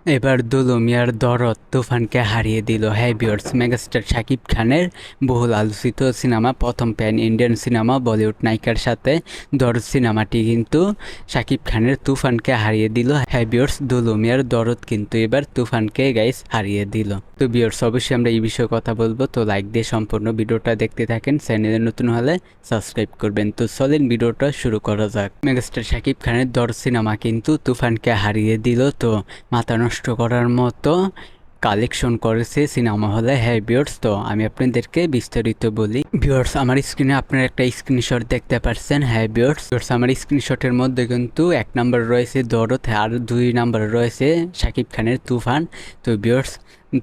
এবার দুলুমিয়ার দরদ তুফানকে হারিয়ে দিল। হ্যাঁ ভিউয়ার্স, মেগাস্টার শাকিব খানের বহুল আলোচিত সিনেমা, প্রথম প্যান ইন্ডিয়ান সিনেমা বলিউড নায়িকার সাথে দরদ সিনেমাটি কিন্তু শাকিব খানের তুফানকে হারিয়ে দিল। হ্যাঁ ভিউয়ার্স, দুলুমিয়ার দরদ কিন্তু এবার তুফানকে গাইস হারিয়ে দিল। তো ভিউয়ার্স, অবশ্যই আমরা এই বিষয়ে কথা বলবো, তো লাইক দিয়ে সম্পূর্ণ ভিডিওটা দেখতে থাকেন। চ্যানেলে নতুন হলে সাবস্ক্রাইব করবেন। তো চলেন ভিডিওটা শুরু করা যাক। মেগাস্টার শাকিব খানের দরদ সিনেমা কিন্তু তুফানকে হারিয়ে দিল। তো মাথা নষ্ট করার মতো কালেকশন করেছে সিনেমা হলে। হ্যাঁ ভিউয়ার্স, তো আমি আপনাদেরকে বিস্তারিত বলি। ভিউয়ার্স, আমার স্ক্রিনে আপনারা একটা স্ক্রিনশট দেখতে পাচ্ছেন। হ্যাঁ ভিউয়ার্স, আমার স্ক্রিনশটের মধ্যে কিন্তু 1 নাম্বার রয়েছে দরদ, আর 2 নাম্বার রয়েছে শাকিব খানের তুফান। তো ভিউয়ার্স,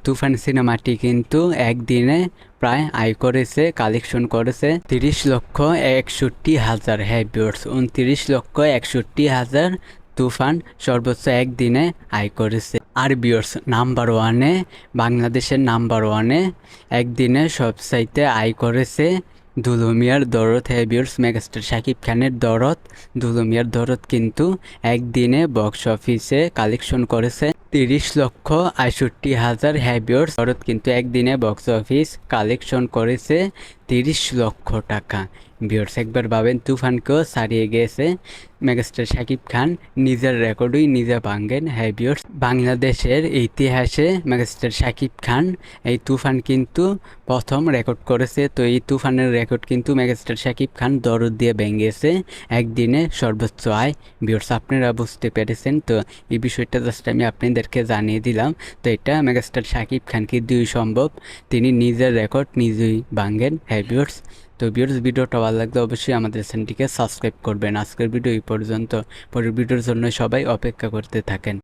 তুফান সিনেমাটি কিন্তু একদিনে প্রায় আয় করেছে, কালেকশন করেছে 30,61,000। হ্যাঁ ভিউয়ার্স, 29,61,000 তুফান সর্বোচ্চ একদিনে আয় করেছে। আর ভিউয়ার্স, নাম্বার ওয়ানে, বাংলাদেশের নাম্বার ওয়ানে একদিনে সবচাইতে আয় করেছে দুলুমিয়ার দরদ। হ্যাঁ ভিউয়ার্স, মেগাস্টার শাকিব খানের দরদ, দুলুমিয়ার দরদ কিন্তু একদিনে বক্স অফিসে কালেকশন করেছে 30,61,000। হ্যাঁ ভিউয়ার্স, দরদ কিন্তু একদিনে বক্স অফিস কালেকশন করেছে 30 লক্ষ টাকা। ভিউয়ার্স, একবার ভাবেন, তুফানকেও ছাড়িয়ে গিয়েছে মেগাস্টার শাকিব খান, নিজের রেকর্ডই নিজে ভাঙেন। হ্যাঁ ভিউয়ার্স, বাংলাদেশের ইতিহাসে মেগাস্টার শাকিব খান এই তুফান কিন্তু প্রথম রেকর্ড করেছে। তো এই তুফানের রেকর্ড কিন্তু মেগাস্টার শাকিব খান দরদ দিয়ে ভেঙেছে একদিনে সর্বোচ্চ আয়। ভিউয়ার্স, আপনারা বুঝতে পেরেছেন। তো এই বিষয়টা জাস্ট আমি আপনাদেরকে জানিয়ে দিলাম। তো এটা মেগাস্টার শাকিব খানকে দুই সম্ভব, তিনি নিজের রেকর্ড নিজেই ভাঙেন। হ্যাঁ ভিউয়ার্স, তো ভিউয়ার্স, ভিডিওটা ভালো লাগলে অবশ্যই আমাদের চ্যানেলটিকে সাবস্ক্রাইব করবেন। আজকের ভিডিও এই পর্যন্ত, পরের ভিডিওর জন্য সবাই অপেক্ষা করতে থাকেন।